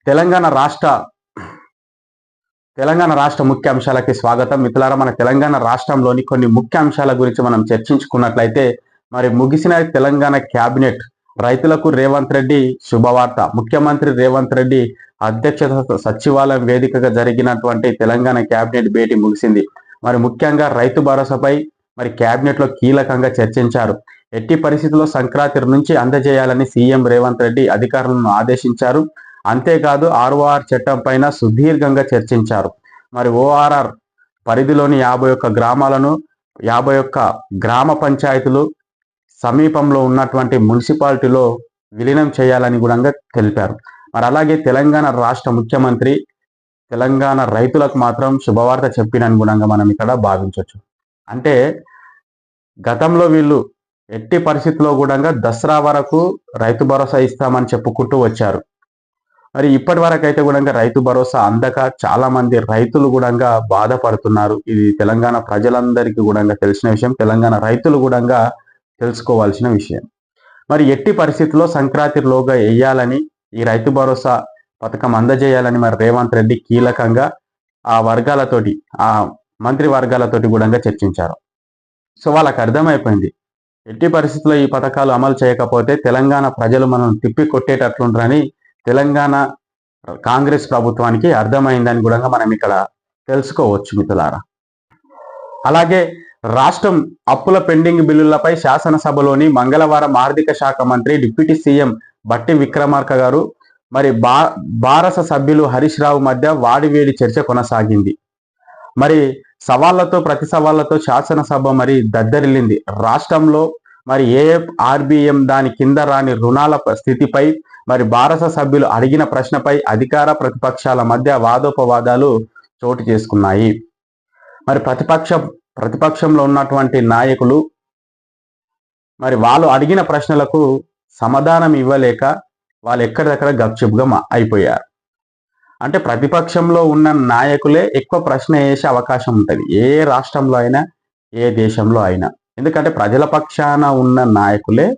తెలంగాణ రాష్ట్ర తెలంగాణ రాష్ట్ర ముఖ్య అంశాలకి స్వాగతం మిత్రులారా. మన తెలంగాణ రాష్ట్రంలోని కొన్ని ముఖ్య అంశాల గురించి మనం చర్చించుకున్నట్లయితే, మరి ముగిసిన తెలంగాణ క్యాబినెట్ రైతులకు రేవంత్ రెడ్డి శుభవార్త. ముఖ్యమంత్రి రేవంత్ రెడ్డి అధ్యక్షత సచివాలయం వేదికగా జరిగినటువంటి తెలంగాణ క్యాబినెట్ భేటీ ముగిసింది. మరి ముఖ్యంగా రైతు భరోసాపై మరి క్యాబినెట్ లో కీలకంగా చర్చించారు. ఎట్టి పరిస్థితుల్లో సంక్రాంతి నుంచి అందజేయాలని సీఎం రేవంత్ రెడ్డి అధికారులను ఆదేశించారు. అంతేకాదు ఆర్ఓఆర్ చట్టం పైన సుదీర్ఘంగా చర్చించారు. మరి ఓఆర్ఆర్ పరిధిలోని 51 గ్రామాలను 51 గ్రామ పంచాయతీలు సమీపంలో ఉన్నటువంటి మున్సిపాలిటీలో విలీనం చేయాలని కూడా తెలిపారు. మరి అలాగే తెలంగాణ రాష్ట్ర ముఖ్యమంత్రి తెలంగాణ రైతులకు మాత్రం శుభవార్త చెప్పినని కూడా మనం ఇక్కడ భావించవచ్చు. అంటే గతంలో వీళ్ళు ఎట్టి పరిస్థితుల్లో కూడా దసరా వరకు రైతు భరోసా ఇస్తామని చెప్పుకుంటూ వచ్చారు. మరి ఇప్పటి వరకు అయితే కూడా రైతు భరోసా అందక చాలా మంది రైతులు కూడా బాధపడుతున్నారు. ఇది తెలంగాణ ప్రజలందరికీ కూడా తెలిసిన విషయం, తెలంగాణ రైతులు కూడా తెలుసుకోవాల్సిన విషయం. మరి ఎట్టి పరిస్థితుల్లో సంక్రాంతిలోగా వేయాలని, ఈ రైతు భరోసా పథకం అందజేయాలని మరి రేవంత్ రెడ్డి కీలకంగా ఆ వర్గాలతోటి, ఆ మంత్రి వర్గాలతోటి కూడా చర్చించారు. సో వాళ్ళకి అర్థమైపోయింది, ఎట్టి పరిస్థితుల్లో ఈ పథకాలు అమలు చేయకపోతే తెలంగాణ ప్రజలు మనం తిప్పి కొట్టేటట్లుంటారని తెలంగాణ కాంగ్రెస్ ప్రభుత్వానికి అర్థమైందని కూడా మనం ఇక్కడ తెలుసుకోవచ్చు మిత్రులారా. అలాగే రాష్ట్రం అప్పుల పెండింగ్ బిల్లులపై శాసనసభలోని మంగళవారం ఆర్థిక శాఖ మంత్రి డిప్యూటీ సీఎం బట్టి విక్రమార్క గారు మరి బారస సభ్యులు హరీష్ రావు మధ్య వాడివేడి చర్చ కొనసాగింది. మరి సవాళ్లతో ప్రతి సవాళ్లతో శాసనసభ మరి దద్దరిల్లింది. రాష్ట్రంలో మరి ఏఎఫ్ఆర్బిఎం దాని కింద రాని రుణాల స్థితిపై మరి బారస సభ్యులు అడిగిన ప్రశ్నపై అధికార ప్రతిపక్షాల మధ్య వాదోపవాదాలు చోటు చేసుకున్నాయి. మరి ప్రతిపక్షంలో ఉన్నటువంటి నాయకులు మరి వాళ్ళు అడిగిన ప్రశ్నలకు సమాధానం ఇవ్వలేక వాళ్ళు ఎక్కడిదక్కడ గప్చుప్గా అయిపోయారు. అంటే ప్రతిపక్షంలో ఉన్న నాయకులే ఎక్కువ ప్రశ్న వేసే అవకాశం ఉంటుంది, ఏ రాష్ట్రంలో అయినా ఏ దేశంలో అయినా. ఎందుకంటే ప్రజల పక్షాన ఉన్న నాయకులే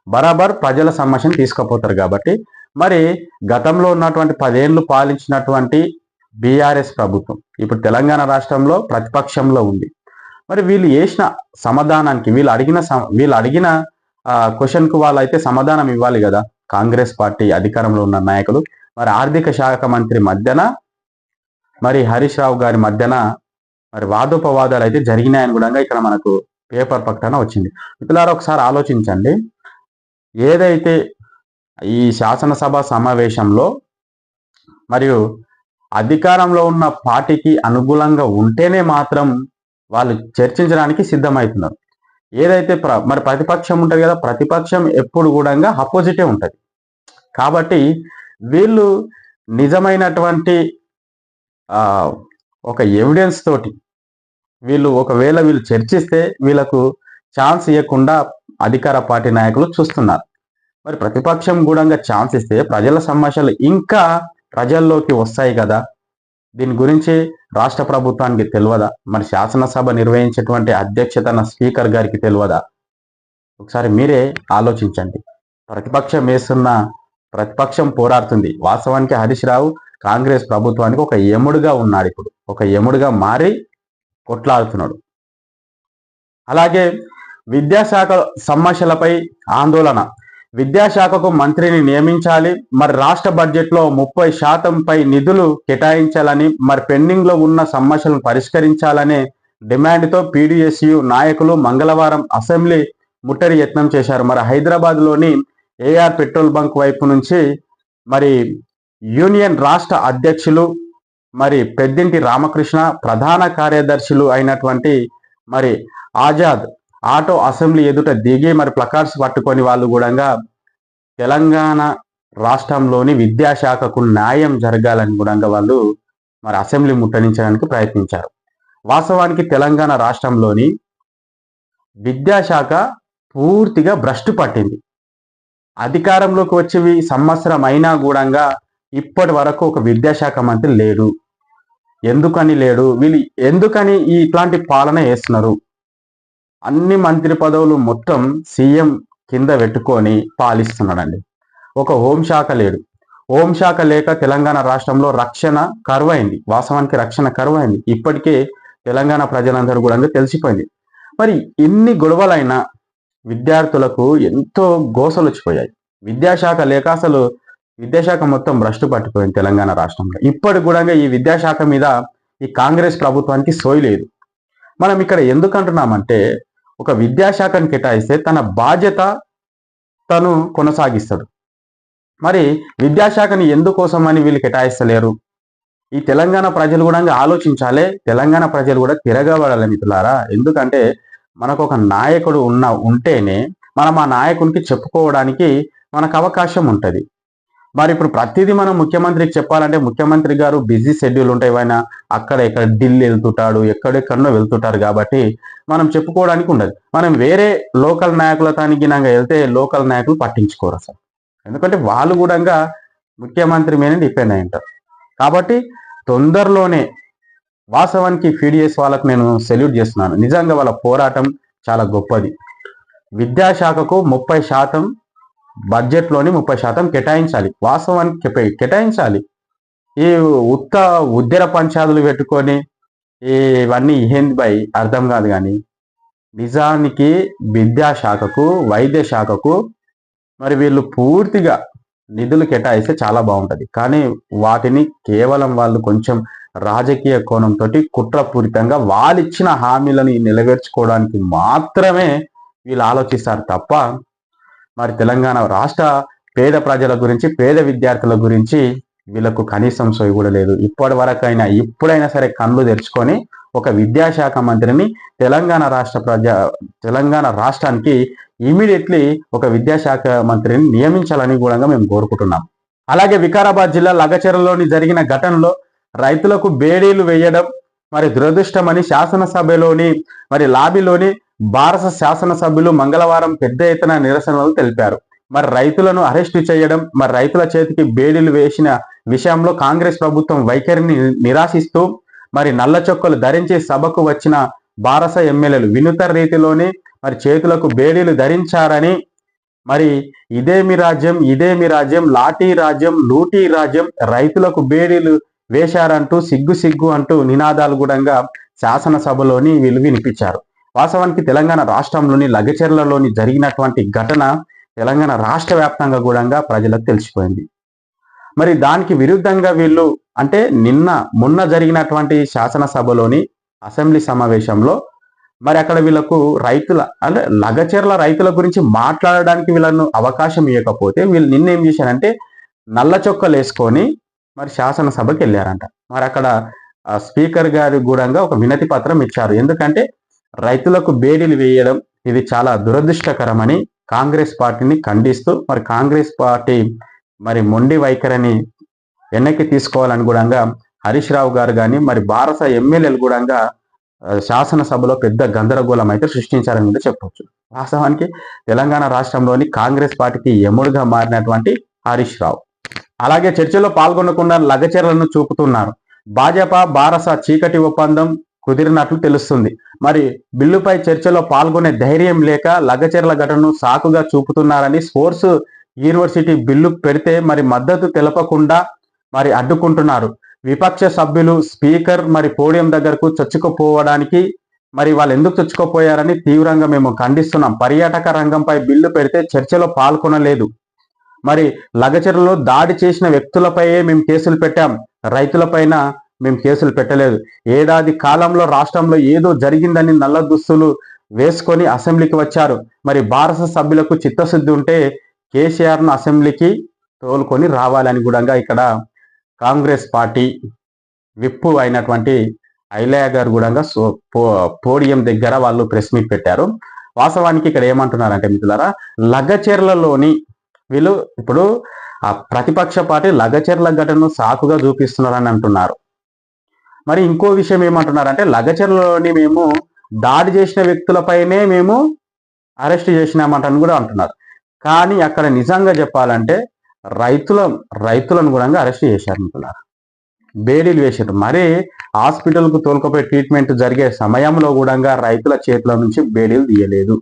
బరాబర్ ప్రజల సమస్యను తీసుకుపోతారు. కాబట్టి మరి గతంలో ఉన్నటువంటి 10 ఏళ్ళు పాలించినటువంటి బీఆర్ఎస్ ప్రభుత్వం ఇప్పుడు తెలంగాణ రాష్ట్రంలో ప్రతిపక్షంలో ఉంది. మరి వీళ్ళు వేసిన సమాధానానికి, వీళ్ళు అడిగిన క్వశ్చన్కు వాళ్ళు అయితే సమాధానం ఇవ్వాలి కదా. కాంగ్రెస్ పార్టీ అధికారంలో ఉన్న నాయకులు మరి ఆర్థిక శాఖ మంత్రి మధ్యన మరి హరీష్ రావు గారి మధ్యన మరి వాదోపవాదాలు అయితే జరిగినాయని కూడా ఇక్కడ మనకు పేపర్ పక్కన వచ్చింది. మిత్రులారా ఒకసారి ఆలోచించండి, ఏదైతే ఈ శాసనసభ సమావేశంలో మరియు అధికారంలో ఉన్న పార్టీకి అనుకూలంగా ఉంటేనే మాత్రం వాళ్ళు చర్చించడానికి సిద్ధమవుతున్నారు. ఏదైతే మరి ప్రతిపక్షం ఉంటుంది కదా, ప్రతిపక్షం ఎప్పుడు కూడా అపోజిటే ఉంటుంది. కాబట్టి వీళ్ళు నిజమైనటువంటి ఒక ఎవిడెన్స్ తోటి ఒకవేళ వీళ్ళు చర్చిస్తే వీళ్ళకు ఛాన్స్ ఇవ్వకుండా అధికార పార్టీ నాయకులు చూస్తున్నారు. మరి ప్రతిపక్షం కూడా ఛాన్స్ ఇస్తే ప్రజల సమస్యలు ఇంకా ప్రజల్లోకి వస్తాయి కదా. దీని గురించి రాష్ట్ర ప్రభుత్వానికి తెలియదా? మరి శాసనసభ నిర్వహించేటువంటి అధ్యక్షతన స్పీకర్ గారికి తెలియదా? ఒకసారి మీరే ఆలోచించండి. ప్రతిపక్షం పోరాడుతుంది. వాస్తవానికి హరీష్ రావు కాంగ్రెస్ ప్రభుత్వానికి ఒక ఎముడుగా ఉన్నాడు, ఇప్పుడు ఒక ఎముడుగా మారి కొట్లాడుతున్నాడు. అలాగే విద్యాశాఖ సమస్యలపై ఆందోళన. విద్యాశాఖకు మంత్రిని నియమించాలి, మరి రాష్ట్ర బడ్జెట్లో 30% నిధులు కేటాయించాలని, మరి పెండింగ్ లో ఉన్న సమస్యలను పరిష్కరించాలనే డిమాండ్తో పీడీఎస్యు నాయకులు మంగళవారం అసెంబ్లీ ముట్టడి యత్నం చేశారు. మరి హైదరాబాద్ లోని ఏఆర్ పెట్రోల్ బంక్ వైపు నుంచి మరి యూనియన్ రాష్ట్ర అధ్యక్షులు మరి పెద్దింటి రామకృష్ణ, ప్రధాన కార్యదర్శులు అయినటువంటి మరి ఆజాద్ ఆటో అసెంబ్లీ ఎదుట దిగి మరి ప్లకార్డ్స్ పట్టుకొని వాళ్ళు కూడా తెలంగాణ రాష్ట్రంలోని విద్యాశాఖకు న్యాయం జరగాలని కూడా వాళ్ళు మరి అసెంబ్లీ ముట్టడించడానికి ప్రయత్నించారు. వాస్తవానికి తెలంగాణ రాష్ట్రంలోని విద్యాశాఖ పూర్తిగా భ్రష్టు పట్టింది. అధికారంలోకి వచ్చి సంవత్సరం అయినా కూడా ఇప్పటి వరకు ఒక విద్యాశాఖ మంత్రి లేడు. ఎందుకని లేడు? వీళ్ళు ఎందుకని ఇట్లాంటి పాలన చేస్తున్నారు? అన్ని మంత్రి పదవులు మొత్తం సీఎం కింద పెట్టుకొని పాలిస్తున్నాడండి. ఒక హోంశాఖ లేడు, హోంశాఖ లేక తెలంగాణ రాష్ట్రంలో రక్షణ కరువైంది. వాస్తవానికి రక్షణ కరువైంది. ఇప్పటికే తెలంగాణ ప్రజలందరూ కూడా తెలిసిపోయింది. మరి ఎన్ని గొడవలైనా విద్యార్థులకు ఎంతో గోసలు వచ్చిపోయాయి. విద్యాశాఖ లేక అసలు విద్యాశాఖ మొత్తం భ్రష్టు పట్టిపోయింది తెలంగాణ రాష్ట్రంలో. ఇప్పటి కూడా ఈ విద్యాశాఖ మీద ఈ కాంగ్రెస్ ప్రభుత్వానికి సోయి లేదు. మనం ఇక్కడ ఎందుకు అంటున్నామంటే, ఒక విద్యాశాఖను కేటాయిస్తే తన బాధ్యత తను కొనసాగిస్తాడు. మరి విద్యాశాఖని ఎందుకోసమని వీళ్ళు కేటాయిస్తలేరు? ఈ తెలంగాణ ప్రజలు కూడా ఆలోచించాలి. తెలంగాణ ప్రజలు కూడా తిరగబడాలి మిత్రులారా. ఎందుకంటే మనకు ఒక నాయకుడు ఉంటేనే మనం ఆ నాయకునికి చెప్పుకోవడానికి మనకు అవకాశం ఉంటుంది. మరి ఇప్పుడు ప్రతిదీ మనం ముఖ్యమంత్రికి చెప్పాలంటే ముఖ్యమంత్రి గారు బిజీ షెడ్యూల్ ఉంటాయి. ఆయన అక్కడ ఇక్కడ ఢిల్లీ వెళ్తుంటాడు, ఎక్కడెక్కడనో వెళ్తుంటారు. కాబట్టి మనం చెప్పుకోవడానికి ఉండదు. మనం వేరే లోకల్ నాయకులతానికి వెళ్తే లోకల్ నాయకులు పట్టించుకోరు అసలు. ఎందుకంటే వాళ్ళు కూడా ముఖ్యమంత్రి మీద డిపెండ్ అయి ఉంటారు. కాబట్టి తొందరలోనే వాస్తవానికి ఫీడిఎస్ వాళ్ళకు నేను సెల్యూట్ చేస్తున్నాను. నిజంగా వాళ్ళ పోరాటం చాలా గొప్పది. విద్యాశాఖకు 30% బడ్జెట్లోని 30% కేటాయించాలి. వాస్తవానికి కేటాయించాలి. ఈ ఉద్దర పంచాదులు పెట్టుకొని ఇవన్నీ ఏంది బై అర్థం కాదు. కానీ నిజానికి విద్యాశాఖకు వైద్య శాఖకు మరి వీళ్ళు పూర్తిగా నిధులు కేటాయిస్తే చాలా బాగుంటుంది. కానీ వాటిని కేవలం వాళ్ళు కొంచెం రాజకీయ కోణంతో కుట్రపూరితంగా వాళ్ళు ఇచ్చిన హామీలను నెరవేర్చుకోవడానికి మాత్రమే వీళ్ళు ఆలోచిస్తారు తప్ప మరి తెలంగాణ రాష్ట్ర పేద ప్రజల గురించి, పేద విద్యార్థుల గురించి వీళ్ళకు కనీసం సోయి కూడా లేదు. ఇప్పటి వరకైనా ఇప్పుడైనా సరే కళ్ళు తెరుచుకొని ఒక విద్యాశాఖ మంత్రిని తెలంగాణ రాష్ట్రానికి ఇమీడియట్లీ ఒక విద్యాశాఖ మంత్రిని నియమించాలని కూడా మేము కోరుకుంటున్నాం. అలాగే వికారాబాద్ జిల్లా లగచెరలోని జరిగిన ఘటనలో రైతులకు బేడీలు వేయడం మరి దురదృష్టమని శాసనసభలోని మరి లాబీలోని భారత శాసనసభ్యులు మంగళవారం పెద్ద ఎత్తున నిరసనలు తెలిపారు. మరి రైతులను అరెస్టు చేయడం, మరి రైతుల చేతికి బేడీలు వేసిన విషయంలో కాంగ్రెస్ ప్రభుత్వం వైఖరిని నిరాశిస్తూ మరి నల్ల చొక్కలు ధరించి సభకు వచ్చిన భారత ఎమ్మెల్యేలు వినూత్న రీతిలోనే మరి చేతులకు బేడీలు ధరించారని, మరి ఇదేమి రాజ్యం, లాఠీ రాజ్యం, లూటీ రాజ్యం, రైతులకు బేడీలు వేశారంటూ సిగ్గు అంటూ నినాదాలు కూడా శాసనసభలోని వీళ్ళు వినిపించారు. వాస్తవానికి తెలంగాణ రాష్ట్రంలోని లగచెర్లలోని జరిగినటువంటి ఘటన తెలంగాణ రాష్ట్ర వ్యాప్తంగా కూడా ప్రజలకు తెలిసిపోయింది. మరి దానికి విరుద్ధంగా వీళ్ళు అంటే మొన్న జరిగినటువంటి శాసనసభలోని అసెంబ్లీ సమావేశంలో మరి అక్కడ వీళ్ళకు రైతుల అంటే లగచెర్ల రైతుల గురించి మాట్లాడడానికి వీళ్ళను అవకాశం ఇవ్వకపోతే వీళ్ళు నిన్న ఏం చేశారంటే నల్ల చొక్కలు వేసుకొని మరి శాసనసభకి వెళ్ళారంట. మరి అక్కడ స్పీకర్ గారి కూడా ఒక వినతి పత్రం ఇచ్చారు. ఎందుకంటే రైతులకు బేడీలు వేయడం ఇది చాలా దురదృష్టకరమని కాంగ్రెస్ పార్టీని ఖండిస్తూ మరి కాంగ్రెస్ పార్టీ మరి మొండి వైఖరిని వెనక్కి తీసుకోవాలని కూడా హరీష్ రావు గారు కానీ మరి భారత ఎమ్మెల్యేలు కూడా శాసనసభలో పెద్ద గందరగోళం అయితే సృష్టించారని కూడా చెప్పవచ్చు. వాస్తవానికి తెలంగాణ రాష్ట్రంలోని కాంగ్రెస్ పార్టీకి ఎముడుగా మారినటువంటి హరీష్ రావు. అలాగే చర్చలో పాల్గొనకుండా లగచెర్లను చూపుతున్నారు. భాజపా భారత చీకటి ఒప్పందం కుదిరినట్లు తెలుస్తుంది. మరి బిల్లుపై చర్చలో పాల్గొనే ధైర్యం లేక లగచెర్ల ఘటనను సాకుగా చూపుతున్నారని, స్పోర్ట్స్ యూనివర్సిటీ బిల్లు పెడితే మరి మద్దతు తెలపకుండా మరి అడ్డుకుంటున్నారు. విపక్ష సభ్యులు స్పీకర్ మరి పోడియం దగ్గరకు చొచ్చుకుపోవడానికి మరి వాళ్ళు ఎందుకు చొచ్చుకుపోయారని తీవ్రంగా మేము ఖండిస్తున్నాం. పర్యాటక రంగంపై బిల్లు పెడితే చర్చలో పాల్గొనలేదు. మరి లగచెర్లలో దాడి చేసిన వ్యక్తులపైయే మేము కేసులు పెట్టాం, రైతులపైన మేము కేసులు పెట్టలేదు. ఏడాది కాలంలో రాష్ట్రంలో ఏదో జరిగిందని నల్ల దుస్తులు వేసుకొని అసెంబ్లీకి వచ్చారు. మరి భారత సభ్యులకు చిత్తశుద్ధి ఉంటే కేసీఆర్ను అసెంబ్లీకి తోలుకొని రావాలని కూడా ఇక్కడ కాంగ్రెస్ పార్టీ విప్పు అయినటువంటి ఐలయ్య గారు కూడా పోడియం దగ్గర వాళ్ళు ప్రెస్ మీట్ పెట్టారు. వాస్తవానికి ఇక్కడ ఏమంటున్నారంటే మిత్రులారా, లగచెర్లలోని వీళ్ళు ఇప్పుడు ఆ ప్రతిపక్ష పార్టీ లగచెర్ల ఘటనను సాకుగా చూపిస్తున్నారని అంటున్నారు. మరి ఇంకో విషయం ఏమంటున్నారంటే లగచెర్లలోని మేము దాడి చేసిన వ్యక్తులపైనే మేము అరెస్ట్ చేసినామంటని కూడా అంటున్నారు. కానీ అక్కడ నిజంగా చెప్పాలంటే రైతులను కూడా అరెస్ట్ చేశారు మిత్రులారా, బేడీలు వేశారు. మరి హాస్పిటల్కు తోలుకపోయి ట్రీట్మెంట్ జరిగే సమయంలో కూడా రైతుల చేతుల నుంచి బేడీలు తీయలేదు.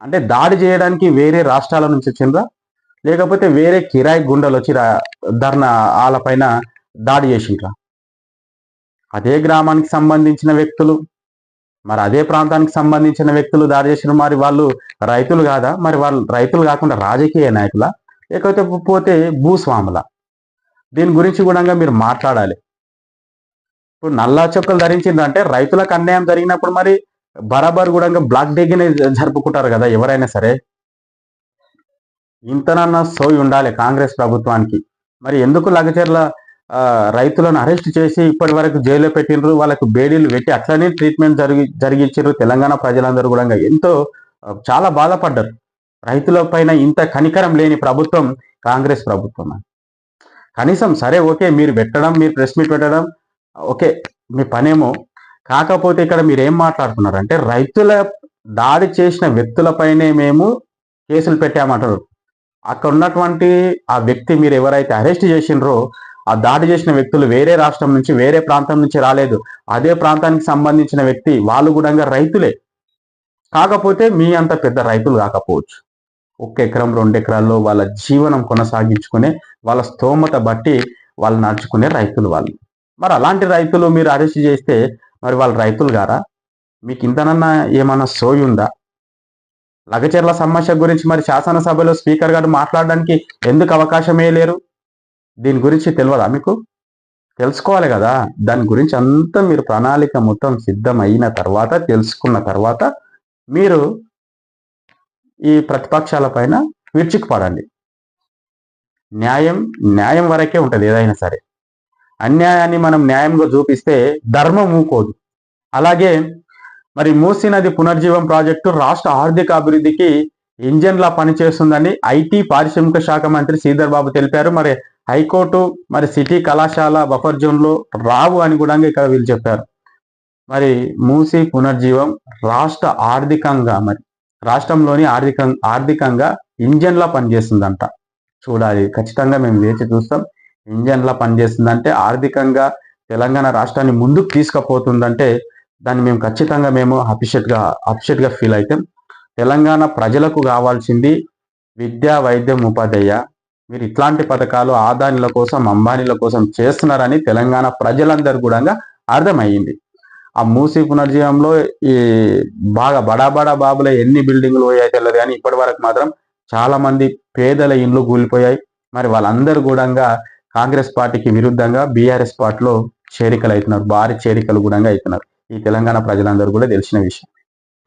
అంటే దాడి చేయడానికి వేరే రాష్ట్రాల నుంచి వచ్చిందా, లేకపోతే వేరే కిరాయి గుండెలు వచ్చి ధర్నా వాళ్ళపైన దాడి చేసిండ్రా? అదే గ్రామానికి సంబంధించిన వ్యక్తులు, మరి అదే ప్రాంతానికి సంబంధించిన వ్యక్తులు దాడి చేసిన, మరి వాళ్ళు రైతులు కాదా? మరి వాళ్ళు రైతులు కాకుండా రాజకీయ నాయకుల, లేకపోతే భూస్వాముల? దీని గురించి కూడా మీరు మాట్లాడాలి. ఇప్పుడు నల్లా చొక్కలు ధరించిందంటే రైతులకు అన్యాయం జరిగినప్పుడు మరి బరాబర్ కూడా బ్లాక్ డేగానే జరుపుకుంటారు కదా ఎవరైనా సరే. ఇంతనన్నా సోయి ఉండాలి కాంగ్రెస్ ప్రభుత్వానికి. మరి ఎందుకు లగచర్ల రైతులను అరెస్ట్ చేసి ఇప్పటి వరకు జైల్లో పెట్టినరు, వాళ్ళకు బేడీలు పెట్టి అట్లనే ట్రీట్మెంట్ జరిగించారు. తెలంగాణ ప్రజలందరూ కూడా ఎంతో చాలా బాధపడ్డారు. రైతుల పైన ఇంత కనికరం లేని ప్రభుత్వం కాంగ్రెస్ ప్రభుత్వం. కనీసం సరే ఓకే, మీరు ప్రెస్ మీట్ పెట్టడం ఓకే, మీ పనేమో. కాకపోతే ఇక్కడ మీరు ఏం మాట్లాడుతున్నారంటే రైతుల దాడి చేసిన వ్యక్తులపైనే మేము కేసులు పెట్టామంటారు. అక్కడ ఉన్నటువంటి ఆ వ్యక్తి మీరు ఎవరైతే అరెస్ట్ చేసినరో ఆ దాడి చేసిన వ్యక్తులు వేరే రాష్ట్రం నుంచి, వేరే ప్రాంతం నుంచి రాలేదు. అదే ప్రాంతానికి సంబంధించిన వ్యక్తి, వాళ్ళు కూడా రైతులే. కాకపోతే మీ అంత పెద్ద రైతులు కాకపోవచ్చు. 1 ఎకరం 2 ఎకరాల్లో వాళ్ళ జీవనం కొనసాగించుకునే, వాళ్ళ స్తోమత బట్టి వాళ్ళు నడుచుకునే రైతులు వాళ్ళు. మరి అలాంటి రైతులు మీరు అరెస్ట్ చేస్తే మరి వాళ్ళు రైతులు గారా? మీకు ఇంతనన్నా ఏమన్నా సోయి ఉందా? లగచర్ల సమస్య గురించి మరి శాసనసభలో స్పీకర్ గారు మాట్లాడడానికి ఎందుకు అవకాశం లేరు? దీని గురించి తెలియదా మీకు? తెలుసుకోవాలి కదా. దాని గురించి అంతా మీరు ప్రణాళిక మొత్తం సిద్ధం అయిన తర్వాత, తెలుసుకున్న తర్వాత మీరు ఈ ప్రతిపక్షాల పైన విరుచుకుపడండి. న్యాయం వరకే ఉంటుంది ఏదైనా సరే. అన్యాయాన్ని మనం న్యాయంగా చూపిస్తే ధర్మం ఊకోదు. అలాగే మరి మూసీ నది పునర్జీవం ప్రాజెక్టు రాష్ట్ర ఆర్థిక అభివృద్ధికి ఇంజన్లా పనిచేస్తుందని ఐటీ పారిశ్రామిక శాఖ మంత్రి శ్రీధర్ బాబు తెలిపారు. మరి హైకోర్టు మరి సిటీ కళాశాల బఫర్ జోన్లో రావు అని కూడా ఇక్కడ వీళ్ళు చెప్పారు. మరి మూసీ పునర్జీవం రాష్ట్రంలోని ఆర్థికంగా ఇంజన్లా పనిచేస్తుందంట. చూడాలి, ఖచ్చితంగా మేము వేచి చూస్తాం. ఇంజన్లా పనిచేస్తుందంటే, ఆర్థికంగా తెలంగాణ రాష్ట్రాన్ని ముందుకు తీసుకుపోతుందంటే దాన్ని మేము ఖచ్చితంగా అప్రిషియేట్గా ఫీల్ అవుతాం. తెలంగాణ ప్రజలకు కావాల్సింది విద్య, వైద్యం, ఉపాధ్యాయ. మీరు ఇట్లాంటి పథకాలు ఆదానిల కోసం, అంబానీల కోసం చేస్తున్నారని తెలంగాణ ప్రజలందరూ కూడా అర్థమయ్యింది. ఆ మూసీ పునర్జీవంలో ఈ బాగా బడా బాబుల ఎన్ని బిల్డింగ్లు పోయాయి తెలియదు, కానీ ఇప్పటి వరకు మాత్రం చాలా మంది పేదల ఇండ్లు కూలిపోయాయి. మరి వాళ్ళందరూ కూడా కాంగ్రెస్ పార్టీకి విరుద్ధంగా బీఆర్ఎస్ పార్టీలో చేరికలు అవుతున్నారు. భారీ చేరికలు కూడా అవుతున్నారు. ఈ తెలంగాణ ప్రజలందరూ కూడా తెలిసిన విషయం.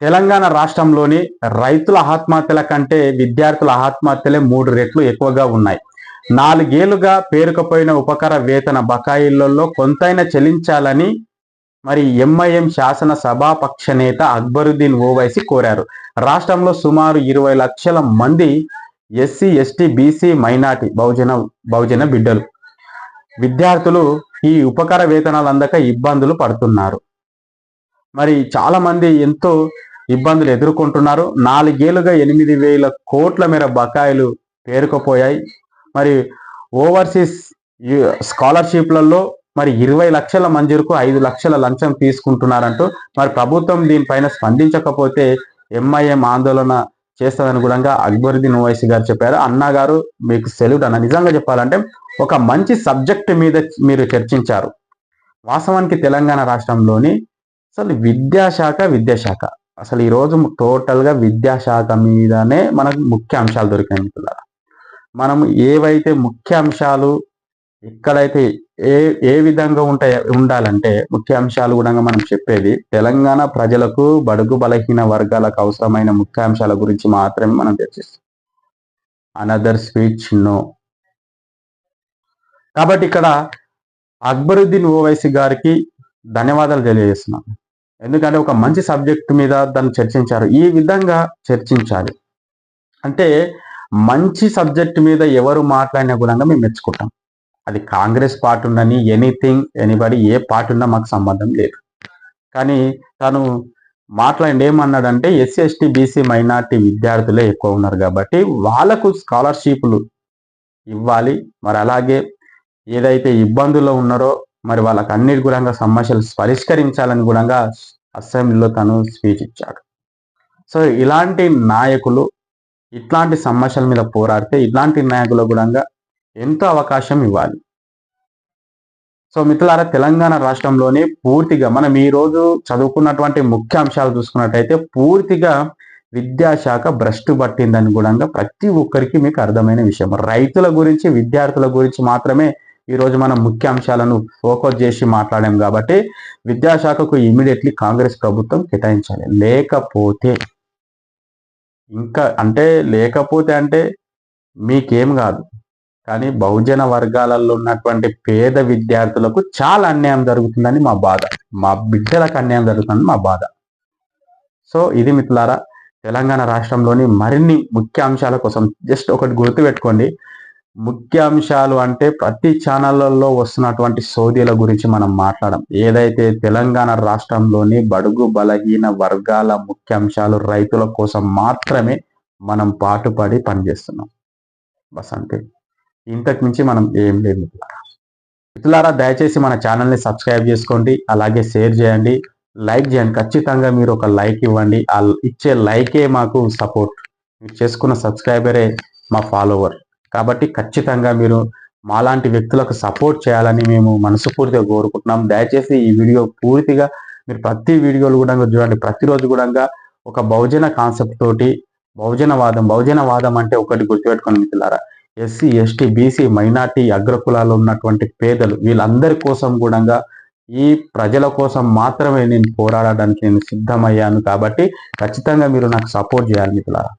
తెలంగాణ రాష్ట్రంలోని రైతుల ఆత్మహత్యల కంటే విద్యార్థుల ఆత్మహత్యలే 3 రెట్లు ఎక్కువగా ఉన్నాయి. 4 ఏళ్లుగా పేరుకుపోయిన ఉపకార వేతన బకాయిలలో కొంతైనా చెల్లించాలని మరి ఎంఐఎం శాసన సభాపక్ష నేత అక్బరుద్దీన్ ఓవైసీ కోరారు. రాష్ట్రంలో సుమారు 20 లక్షల మంది ఎస్సీ, ఎస్టీ, బీసీ, మైనార్టీ, బహుజన బిడ్డలు విద్యార్థులు ఈ ఉపకార వేతనాలు అందక ఇబ్బందులు పడుతున్నారు. మరి చాలా మంది ఎంతో ఇబ్బందులు ఎదుర్కొంటున్నారు. 4 ఏళ్లుగా 8,000 కోట్ల మేర బకాయిలు పేరుకుపోయాయి. మరి ఓవర్సీస్ స్కాలర్షిప్లలో మరి 20 లక్షల మంజూరుకు 5 లక్షల లంచం తీసుకుంటున్నారంటూ మరి ప్రభుత్వం దీనిపైన స్పందించకపోతే ఎంఐఎం ఆందోళన చేస్తుందని కూడా అక్బరుద్దీన్ ఓవైసీ గారు చెప్పారు. అన్నగారు మీకు సెల్యూట్ అన్న. నిజంగా చెప్పాలంటే ఒక మంచి సబ్జెక్ట్ మీద మీరు చర్చించారు. వాస్తవానికి తెలంగాణ రాష్ట్రంలోని అసలు విద్యాశాఖ అసలు ఈరోజు టోటల్గా విద్యాశాఖ మీదనే మనకు ముఖ్య అంశాలు దొరికాయి మిత్రులారా. మనం ఏవైతే ముఖ్య అంశాలు ఎక్కడైతే ఏ విధంగా ఉండాలంటే ముఖ్య అంశాలు కూడా మనం చెప్పేది తెలంగాణ ప్రజలకు, బడుగు బలహీన వర్గాలకు అవసరమైన ముఖ్య అంశాల గురించి మాత్రమే మనం చర్చిస్తాం. Another speech no. కాబట్టి ఇక్కడ అక్బరుద్దీన్ ఓవైసీ గారికి ధన్యవాదాలు తెలియజేస్తున్నాను. ఎందుకంటే ఒక మంచి సబ్జెక్టు మీద దాన్ని చర్చించారు. ఈ విధంగా చర్చించాలి. అంటే మంచి సబ్జెక్టు మీద ఎవరు మాట్లాడినా కూడా మేము మెచ్చుకుంటాం. అది కాంగ్రెస్ పార్టీ ఉండని, ఎనీబడి ఏ పార్టీ ఉన్నా మాకు సంబంధం లేదు. కానీ తను మాట్లాడి ఏమన్నాడంటే ఎస్సీ, ఎస్టీ, బీసీ, మైనార్టీ విద్యార్థులే ఎక్కువ ఉన్నారు కాబట్టి వాళ్ళకు స్కాలర్షిప్లు ఇవ్వాలి. మరి అలాగే ఏదైతే ఇబ్బందుల్లో ఉన్నారో మరి వాళ్ళకి అన్నిటి కూడా సమస్యలు పరిష్కరించాలని కూడా అసెంబ్లీలో తను స్పీచ్ ఇచ్చాడు. సో ఇలాంటి నాయకులు ఇట్లాంటి సమస్యల మీద పోరాడితే ఇట్లాంటి నాయకులకు కూడా ఎంతో అవకాశం ఇవ్వాలి. సో మిత్రులారా, తెలంగాణ రాష్ట్రంలోని పూర్తిగా మనం ఈ రోజు చదువుకున్నటువంటి ముఖ్య అంశాలు చూసుకున్నట్టయితే పూర్తిగా విద్యాశాఖ భ్రష్టు పట్టిందని కూడా ప్రతి ఒక్కరికి మీకు అర్థమైన విషయం. రైతుల గురించి, విద్యార్థుల గురించి మాత్రమే ఈరోజు మనం ముఖ్య అంశాలను ఫోకస్ చేసి మాట్లాడాం కాబట్టి విద్యాశాఖకు ఇమీడియట్లీ కాంగ్రెస్ ప్రభుత్వం కేటాయించాలి. లేకపోతే అంటే మీకేం కాదు, కానీ బహుజన వర్గాలలో ఉన్నటువంటి పేద విద్యార్థులకు చాలా అన్యాయం జరుగుతుందని మా బాధ, మా బిడ్డలకు అన్యాయం జరుగుతుందని మా బాధ. సో ఇది మిత్రులారా, తెలంగాణ రాష్ట్రంలోని మరిన్ని ముఖ్య అంశాల కోసం జస్ట్ ఒకటి గుర్తుపెట్టుకోండి. ముఖ్య అంశాలు అంటే ప్రతి ఛానళ్లలో వస్తున్నటువంటి సోదీల గురించి మనం మాట్లాడడం. ఏదైతే తెలంగాణ రాష్ట్రంలోని బడుగు బలహీన వర్గాల ముఖ్య అంశాలు, రైతుల కోసం మాత్రమే మనం పాటుపడి పనిచేస్తున్నాం. బస్ అంతే, ఇంతకు మించి మనం ఏం లేదు మిత్రులారా. దయచేసి మన ఛానల్ని సబ్స్క్రైబ్ చేసుకోండి, అలాగే షేర్ చేయండి, లైక్ చేయండి. ఖచ్చితంగా మీరు ఒక లైక్ ఇవ్వండి. ఆ ఇచ్చే లైకే మాకు సపోర్ట్. మీరు చేసుకున్న సబ్స్క్రైబరే మా ఫాలోవర్. కాబట్టి ఖచ్చితంగా మీరు మాలాంటి వ్యక్తులకు సపోర్ట్ చేయాలని మేము మనస్ఫూర్తిగా కోరుకుంటున్నాం. దయచేసి ఈ వీడియో పూర్తిగా మీరు ప్రతి వీడియోలు కూడా చూడండి. ప్రతిరోజు కూడా ఒక బహుజన కాన్సెప్ట్ తోటి బహుజనవాదం అంటే ఒకటి గుర్తుపెట్టుకోండి మిత్రులారా, ఎస్సీ, ఎస్టీ, బీసీ, మైనార్టీ, అగ్రకులాల్లో ఉన్నటువంటి పేదలు వీళ్ళందరి కోసం కూడా ఈ ప్రజల కోసం మాత్రమే నేను పోరాడడానికి నేను సిద్ధమయ్యాను. కాబట్టి ఖచ్చితంగా మీరు నాకు సపోర్ట్ చేయాలి మిత్రులారా.